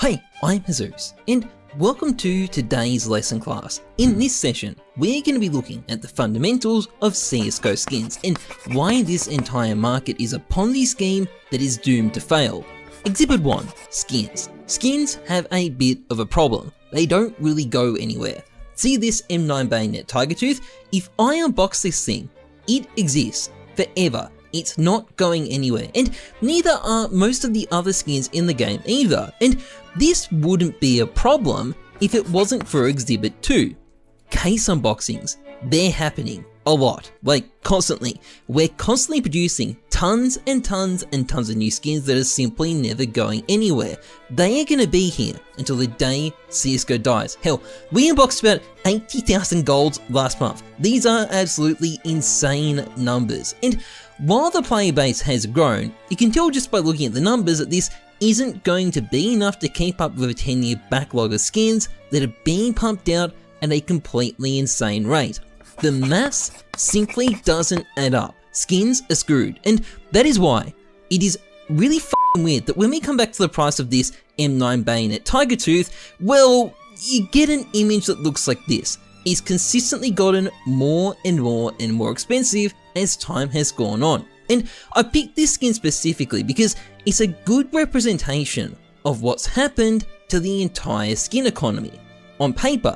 Hi, I'm Jesus, and welcome to today's lesson class. In this session, we're going to be looking at the fundamentals of CSGO skins and why this entire market is a Ponzi scheme that is doomed to fail. Exhibit 1, skins. Skins have a bit of a problem. They don't really go anywhere. See this M9 bayonet tiger tooth? If I unbox this thing, it exists forever. It's not going anywhere, and neither are most of the other skins in the game either, and this wouldn't be a problem if it wasn't for Exhibit 2. Case unboxings, they're happening a lot, like constantly. We're constantly producing tons and tons and tons of new skins that are simply never going anywhere. They are going to be here until the day CSGO dies. Hell, we unboxed about 80,000 golds last month. These are absolutely insane numbers, and while the player base has grown, you can tell just by looking at the numbers that this isn't going to be enough to keep up with a 10-year backlog of skins that are being pumped out at a completely insane rate. The maths simply doesn't add up. Skins are screwed, and that is why it is really f***ing weird that when we come back to the price of this M9 bayonet tiger tooth, well, you get an image that looks like this. It's consistently gotten more and more and more expensive as time has gone on. And I picked this skin specifically because it's a good representation of what's happened to the entire skin economy. On paper,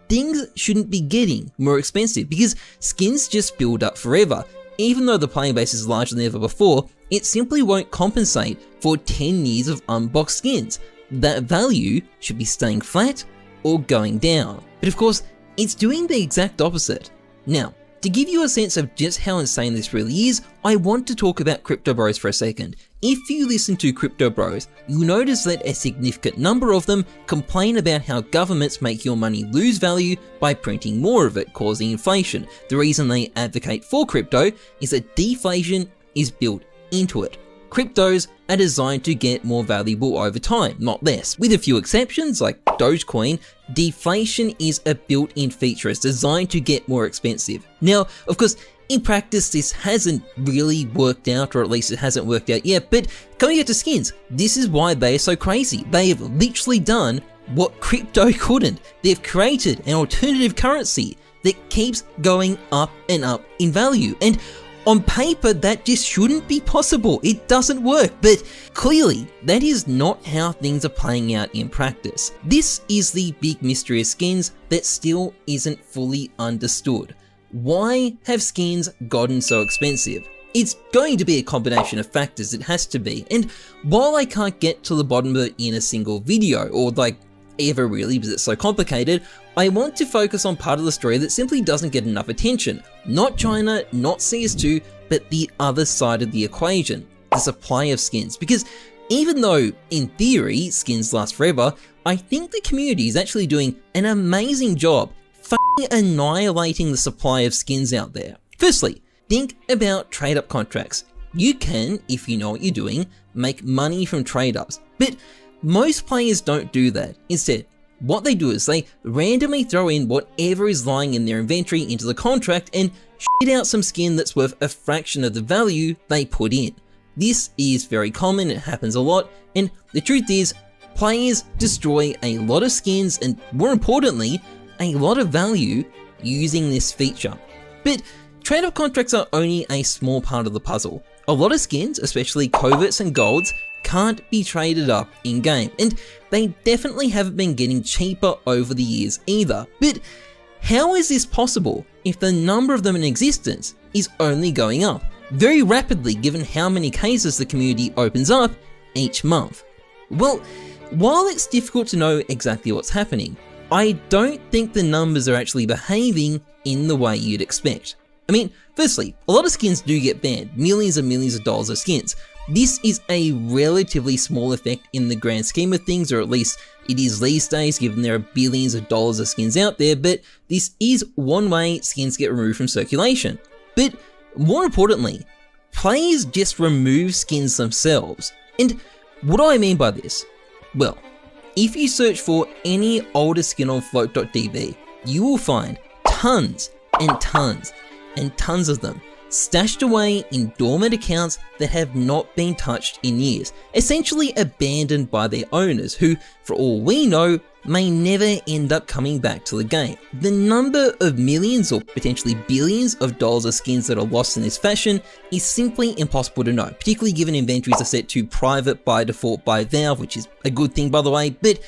things shouldn't be getting more expensive because skins just build up forever. Even though the player base is larger than ever before, it simply won't compensate for 10 years of unboxed skins. That value should be staying flat or going down. But of course, it's doing the exact opposite. Now, to give you a sense of just how insane this really is, I want to talk about crypto bros for a second. If you listen to crypto bros, you'll notice that a significant number of them complain about how governments make your money lose value by printing more of it, causing inflation. The reason they advocate for crypto is that deflation is built into it. Cryptos are designed to get more valuable over time, not less. With a few exceptions like Dogecoin, deflation is a built-in feature. It's designed to get more expensive. Now, of course, in practice, this hasn't really worked out, or at least it hasn't worked out yet, but coming back to skins, this is why they are so crazy. They have literally done what crypto couldn't. They've created an alternative currency that keeps going up and up in value, and on paper, that just shouldn't be possible. It doesn't work, but clearly, that is not how things are playing out in practice. This is the big mystery of skins that still isn't fully understood. Why have skins gotten so expensive? It's going to be a combination of factors, it has to be, and while I can't get to the bottom of it in a single video, or like ever really because it's so complicated, I want to focus on part of the story that simply doesn't get enough attention. Not China, not CS2, but the other side of the equation, the supply of skins. Because even though, in theory, skins last forever, I think the community is actually doing an amazing job f***ing annihilating the supply of skins out there. Firstly, think about trade-up contracts. You can, if you know what you're doing, make money from trade-ups, but most players don't do that. Instead, what they do is they randomly throw in whatever is lying in their inventory into the contract and shit out some skin that's worth a fraction of the value they put in. This is very common, it happens a lot, and the truth is, players destroy a lot of skins and, more importantly, a lot of value using this feature. But trade-up contracts are only a small part of the puzzle. A lot of skins, especially coverts and golds, can't be traded up in-game, and they definitely haven't been getting cheaper over the years either. But how is this possible if the number of them in existence is only going up very rapidly given how many cases the community opens up each month? Well, while it's difficult to know exactly what's happening, I don't think the numbers are actually behaving in the way you'd expect. I mean, firstly, a lot of skins do get banned, millions and millions of dollars of skins. This is a relatively small effect in the grand scheme of things, or at least it is these days given there are billions of dollars of skins out there, but this is one way skins get removed from circulation. But more importantly, players just remove skins themselves. And what do I mean by this? Well, if you search for any older skin on float.db, you will find tons and tons and tons of them. stashed away in dormant accounts that have not been touched in years, essentially abandoned by their owners who, for all we know, may never end up coming back to the game. The number of millions or potentially billions of dollars of skins that are lost in this fashion is simply impossible to know, particularly given inventories are set to private by default by Valve, which is a good thing by the way, but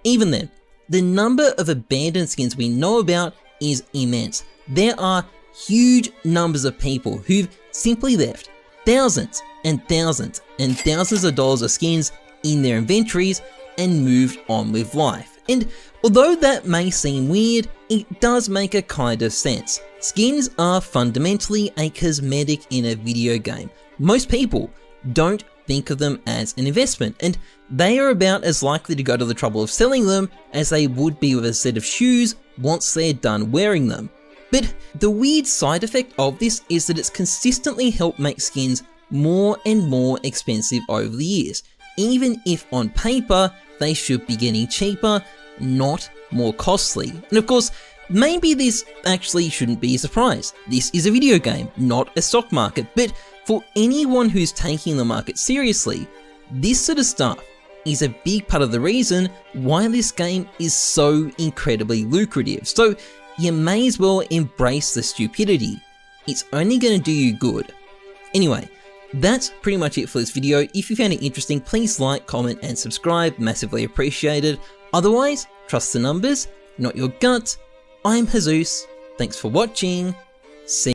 even then, the number of abandoned skins we know about is immense. There are huge numbers of people who've simply left thousands and thousands and thousands of dollars of skins in their inventories and moved on with life. And although that may seem weird, it does make a kind of sense. Skins are fundamentally a cosmetic in a video game. Most people don't think of them as an investment, and they are about as likely to go to the trouble of selling them as they would be with a set of shoes once they're done wearing them. But the weird side effect of this is that it's consistently helped make skins more and more expensive over the years, even if on paper they should be getting cheaper, not more costly. And of course, maybe this actually shouldn't be a surprise. This is a video game, not a stock market, but for anyone who's taking the market seriously, this sort of stuff is a big part of the reason why this game is so incredibly lucrative. So you may as well embrace the stupidity. It's only going to do you good. Anyway, that's pretty much it for this video. If you found it interesting, please like, comment, and subscribe. Massively appreciated. Otherwise, trust the numbers, not your gut. I'm Jesus. Thanks for watching. See